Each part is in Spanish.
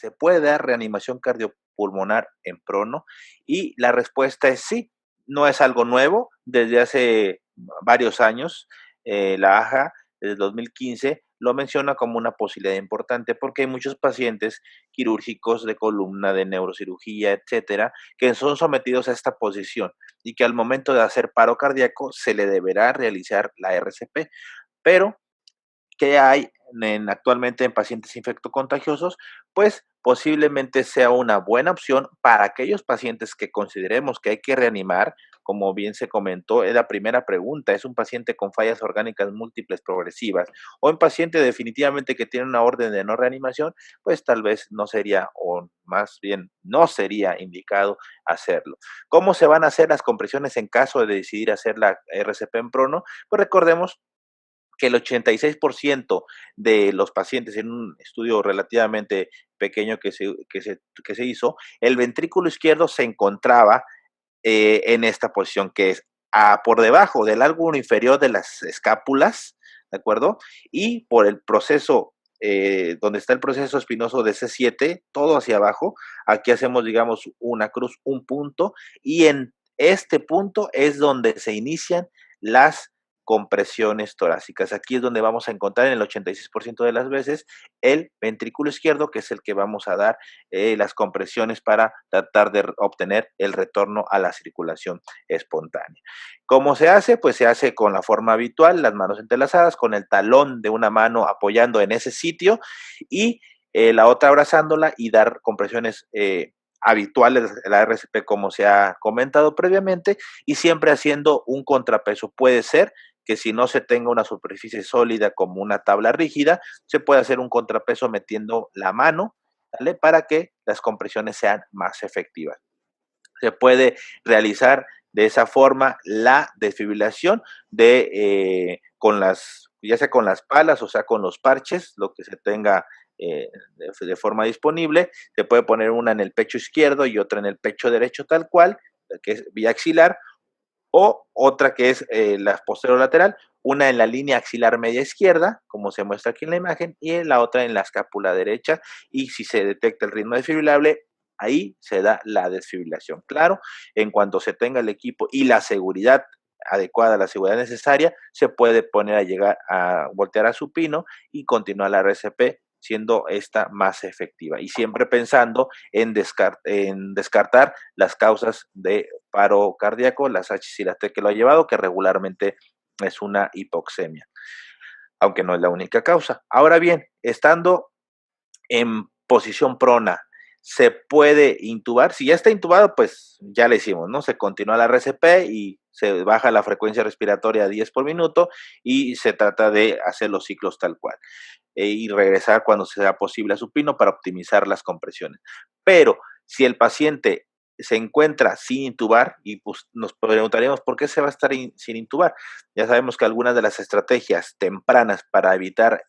¿Se puede dar reanimación cardiopulmonar en prono? Y la respuesta es sí. No es algo nuevo, desde hace varios años, la AJA, desde 2015, lo menciona como una posibilidad importante porque hay muchos pacientes quirúrgicos de columna, de neurocirugía, etcétera, que son sometidos a esta posición y que al momento de hacer paro cardíaco se le deberá realizar la RCP. Pero que hay actualmente en pacientes infectocontagiosos, pues posiblemente sea una buena opción para aquellos pacientes que consideremos que hay que reanimar, como bien se comentó, es la primera pregunta, ¿es un paciente con fallas orgánicas múltiples progresivas o un paciente definitivamente que tiene una orden de no reanimación? Pues tal vez no sería, o más bien no sería indicado hacerlo. ¿Cómo se van a hacer las compresiones en caso de decidir hacer la RCP en prono? Pues recordemos que el 86% de los pacientes en un estudio relativamente pequeño que se hizo, el ventrículo izquierdo se encontraba en esta posición, que es por debajo del ángulo inferior de las escápulas, ¿de acuerdo? Y por el proceso, donde está el proceso espinoso de C7, todo hacia abajo, aquí hacemos, digamos, una cruz, un punto, y en este punto es donde se inician las compresiones torácicas. Aquí es donde vamos a encontrar en el 86% de las veces el ventrículo izquierdo, que es el que vamos a dar las compresiones para tratar de obtener el retorno a la circulación espontánea. ¿Cómo se hace? Pues se hace con la forma habitual, las manos entrelazadas, con el talón de una mano apoyando en ese sitio y la otra abrazándola y dar compresiones habituales de la RCP como se ha comentado previamente y siempre haciendo un contrapeso. Puede ser que si no se tenga una superficie sólida como una tabla rígida, se puede hacer un contrapeso metiendo la mano, ¿vale? Para que las compresiones sean más efectivas. Se puede realizar de esa forma la desfibrilación ya sea con las palas o sea con los parches, lo que se tenga de forma disponible. Se puede poner una en el pecho izquierdo y otra en el pecho derecho tal cual, que es vía axilar, o otra que es la posterior lateral, una en la línea axilar media izquierda, como se muestra aquí en la imagen, y en la otra en la escápula derecha, y si se detecta el ritmo desfibrilable, ahí se da la desfibrilación. Claro, en cuanto se tenga el equipo y la seguridad adecuada, la seguridad necesaria, se puede poner a llegar a voltear a supino y continuar la RCP siendo esta más efectiva y siempre pensando en descartar las causas de paro cardíaco, las H y las T que lo ha llevado, que regularmente es una hipoxemia, aunque no es la única causa. Ahora bien, estando en posición prona, ¿se puede intubar? Si ya está intubado, pues ya le hicimos, ¿no? Se continúa la RCP y se baja la frecuencia respiratoria a 10 por minuto y se trata de hacer los ciclos tal cual y regresar cuando sea posible a supino para optimizar las compresiones. Pero si el paciente se encuentra sin intubar, y pues nos preguntaríamos por qué se va a estar sin intubar. Ya sabemos que algunas de las estrategias tempranas para evitar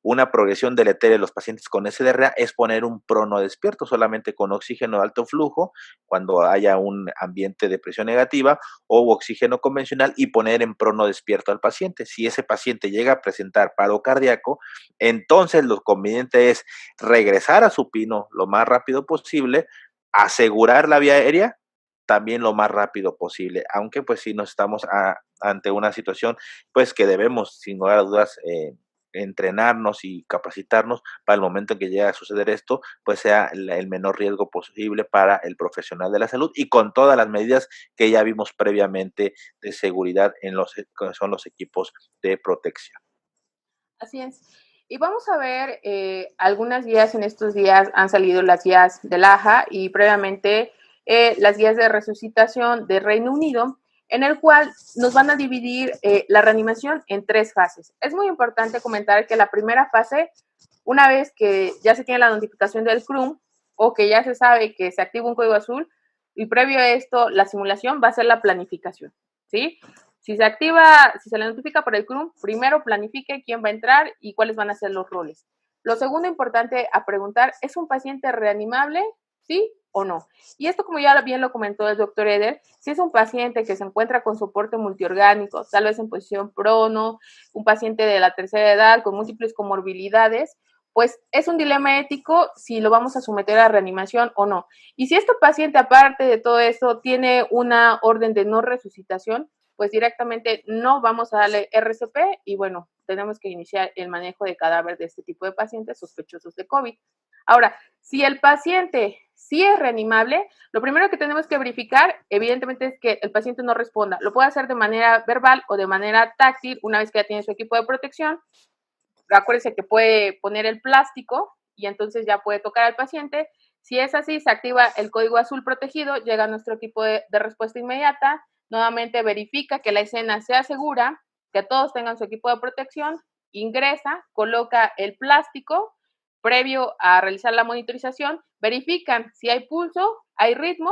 una progresión deletérea de los pacientes con SDRA es poner un prono despierto solamente con oxígeno de alto flujo cuando haya un ambiente de presión negativa o oxígeno convencional y poner en prono despierto al paciente. Si ese paciente llega a presentar paro cardíaco, entonces lo conveniente es regresar a supino lo más rápido posible, asegurar la vía aérea también lo más rápido posible, aunque pues sí nos estamos ante una situación pues que debemos sin lugar a dudas entrenarnos y capacitarnos para el momento en que llegue a suceder esto, pues sea el menor riesgo posible para el profesional de la salud y con todas las medidas que ya vimos previamente de seguridad en los que son los equipos de protección. Así es. Y vamos a ver algunas guías en estos días, han salido las guías del AJA y previamente las guías de resucitación de Reino Unido, en el cual nos van a dividir la reanimación en 3 fases. Es muy importante comentar que la primera fase, una vez que ya se tiene la notificación del CRUM o que ya se sabe que se activa un código azul, y previo a esto, la simulación va a ser la planificación, ¿sí? Si se le notifica por el CRUM, primero planifique quién va a entrar y cuáles van a ser los roles. Lo segundo importante a preguntar, ¿es un paciente reanimable? ¿Sí o no? Y esto, como ya bien lo comentó el doctor Eder, si es un paciente que se encuentra con soporte multiorgánico, tal vez en posición prono, un paciente de la tercera edad con múltiples comorbilidades, pues es un dilema ético si lo vamos a someter a reanimación o no. Y si este paciente, aparte de todo eso, tiene una orden de no resucitación, pues directamente no vamos a darle RCP y bueno, tenemos que iniciar el manejo de cadáver de este tipo de pacientes sospechosos de COVID. Ahora, si el paciente sí es reanimable, lo primero que tenemos que verificar, evidentemente, es que el paciente no responda. Lo puede hacer de manera verbal o de manera táctil una vez que ya tiene su equipo de protección. Acuérdense que puede poner el plástico y entonces ya puede tocar al paciente. Si es así, se activa el código azul protegido, llega a nuestro equipo de respuesta inmediata, nuevamente verifica que la escena sea segura, que todos tengan su equipo de protección, ingresa, coloca el plástico, previo a realizar la monitorización, verifican si hay pulso, hay ritmo,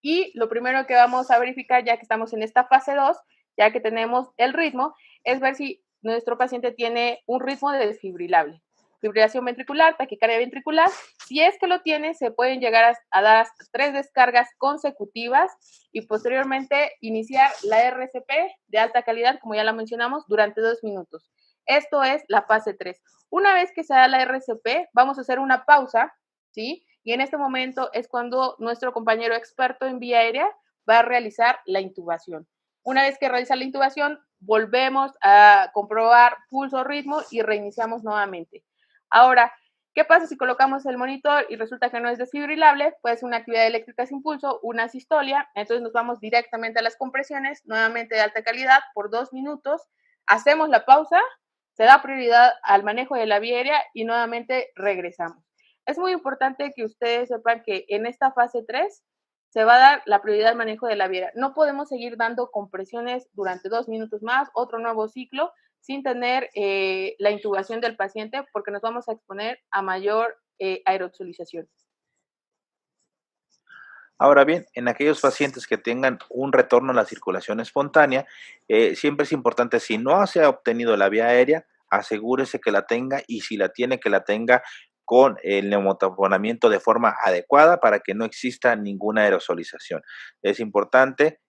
y lo primero que vamos a verificar, ya que estamos en esta fase 2, ya que tenemos el ritmo, es ver si nuestro paciente tiene un ritmo de desfibrilable. Fibrilación ventricular, taquicardia ventricular. Si es que lo tiene, se pueden llegar a dar hasta 3 descargas consecutivas y posteriormente iniciar la RCP de alta calidad, como ya la mencionamos, durante 2 minutos. Esto es la fase 3. Una vez que se da la RCP, vamos a hacer una pausa, ¿sí? Y en este momento es cuando nuestro compañero experto en vía aérea va a realizar la intubación. Una vez que realiza la intubación, volvemos a comprobar pulso, ritmo y reiniciamos nuevamente. Ahora, ¿qué pasa si colocamos el monitor y resulta que no es desfibrilable? Pues una actividad eléctrica sin pulso, una sistolia, entonces nos vamos directamente a las compresiones, nuevamente de alta calidad por 2 minutos, hacemos la pausa, se da prioridad al manejo de la vía aérea y nuevamente regresamos. Es muy importante que ustedes sepan que en esta fase 3 se va a dar la prioridad al manejo de la vía aérea. No podemos seguir dando compresiones durante 2 minutos más, otro nuevo ciclo, sin tener la intubación del paciente porque nos vamos a exponer a mayor aerosolización. Ahora bien, en aquellos pacientes que tengan un retorno a la circulación espontánea, siempre es importante, si no se ha obtenido la vía aérea, asegúrese que la tenga y si la tiene, que la tenga con el neumotaponamiento de forma adecuada para que no exista ninguna aerosolización. Es importante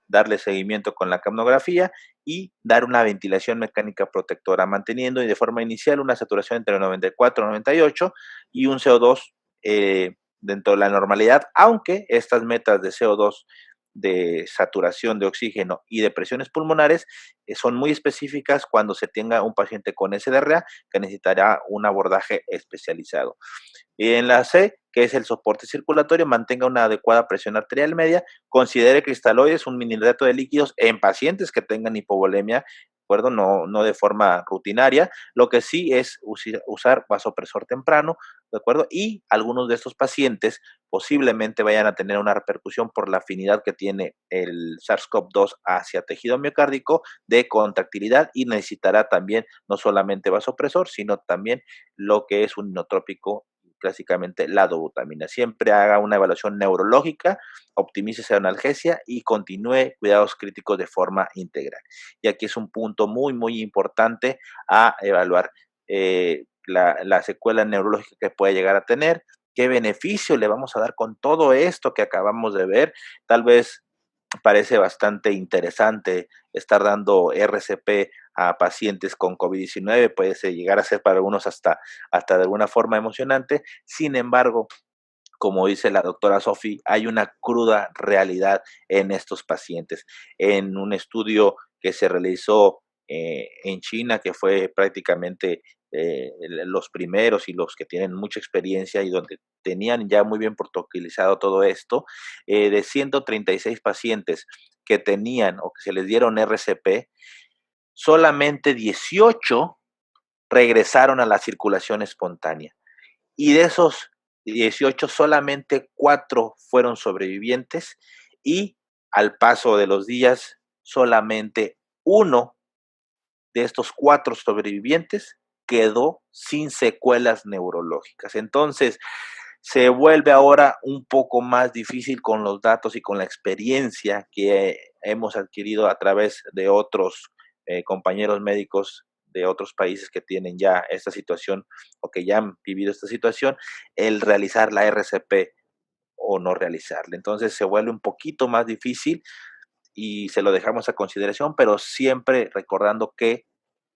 darle seguimiento con la capnografía y dar una ventilación mecánica protectora, manteniendo y de forma inicial una saturación entre 94 y 98 y un CO2 dentro de la normalidad, aunque estas metas de CO2, de saturación de oxígeno y de presiones pulmonares son muy específicas cuando se tenga un paciente con SDRA que necesitará un abordaje especializado. Y en la C, que es el soporte circulatorio, mantenga una adecuada presión arterial media, considere cristaloides, un minidato de líquidos en pacientes que tengan hipovolemia, ¿de acuerdo? No de forma rutinaria, lo que sí es usar vasopresor temprano, ¿de acuerdo? Y algunos de estos pacientes posiblemente vayan a tener una repercusión por la afinidad que tiene el SARS-CoV-2 hacia tejido miocárdico de contractilidad y necesitará también no solamente vasopresor, sino también lo que es un inotrópico, clásicamente la dobutamina. Siempre haga una evaluación neurológica, optimice esa analgesia y continúe cuidados críticos de forma integral. Y aquí es un punto muy, muy importante a evaluar la secuela neurológica que puede llegar a tener, qué beneficio le vamos a dar con todo esto que acabamos de ver. Tal vez parece bastante interesante estar dando RCP a pacientes con COVID-19, puede llegar a ser para algunos hasta de alguna forma emocionante. Sin embargo, como dice la doctora Sofi, hay una cruda realidad en estos pacientes. En un estudio que se realizó en China, que fue prácticamente los primeros y los que tienen mucha experiencia y donde tenían ya muy bien protocolizado todo esto, de 136 pacientes que tenían o que se les dieron RCP, solamente 18 regresaron a la circulación espontánea. Y de esos 18, solamente 4 fueron sobrevivientes y al paso de los días, solamente uno de estos 4 sobrevivientes quedó sin secuelas neurológicas. Entonces, se vuelve ahora un poco más difícil con los datos y con la experiencia que hemos adquirido a través de otros compañeros médicos de otros países que tienen ya esta situación o que ya han vivido esta situación, el realizar la RCP o no realizarla. Entonces se vuelve un poquito más difícil y se lo dejamos a consideración, pero siempre recordando que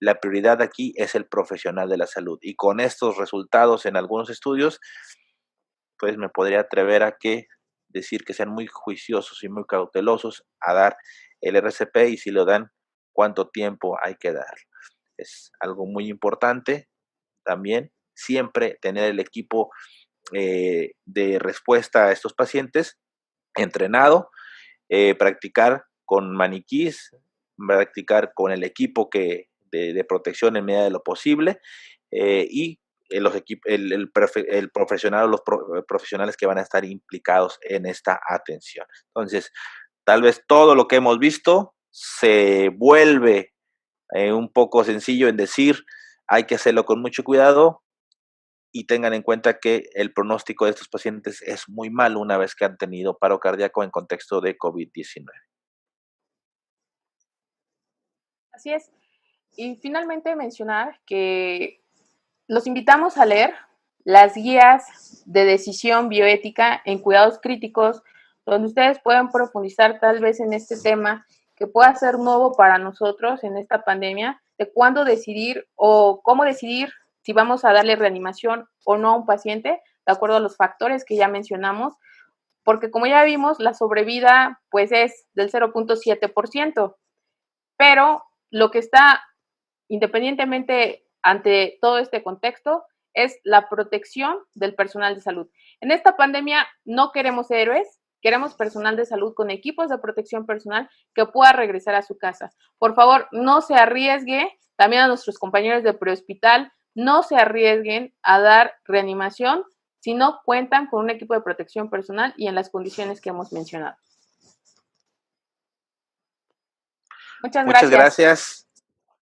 la prioridad aquí es el profesional de la salud. Y con estos resultados en algunos estudios, pues me podría atrever a decir que sean muy juiciosos y muy cautelosos a dar el RCP, y si lo dan, cuánto tiempo hay que dar. Es algo muy importante también, siempre tener el equipo de respuesta a estos pacientes entrenado, practicar con maniquís, practicar con el equipo de protección en medida de lo posible, y el profesional o los profesionales que van a estar implicados en esta atención. Entonces, tal vez todo lo que hemos visto se vuelve un poco sencillo en decir, hay que hacerlo con mucho cuidado, y tengan en cuenta que el pronóstico de estos pacientes es muy malo una vez que han tenido paro cardíaco en contexto de COVID-19. Así es. Y finalmente mencionar que los invitamos a leer las guías de decisión bioética en cuidados críticos, donde ustedes pueden profundizar tal vez en este tema que pueda ser nuevo para nosotros en esta pandemia, de cuándo decidir o cómo decidir si vamos a darle reanimación o no a un paciente, de acuerdo a los factores que ya mencionamos, porque como ya vimos, la sobrevida pues es del 0.7%, pero lo que está independientemente ante todo este contexto es la protección del personal de salud. En esta pandemia no queremos héroes, queremos personal de salud con equipos de protección personal que pueda regresar a su casa. Por favor, no se arriesgue, también a nuestros compañeros de prehospital, no se arriesguen a dar reanimación si no cuentan con un equipo de protección personal y en las condiciones que hemos mencionado. Muchas Muchas gracias. gracias.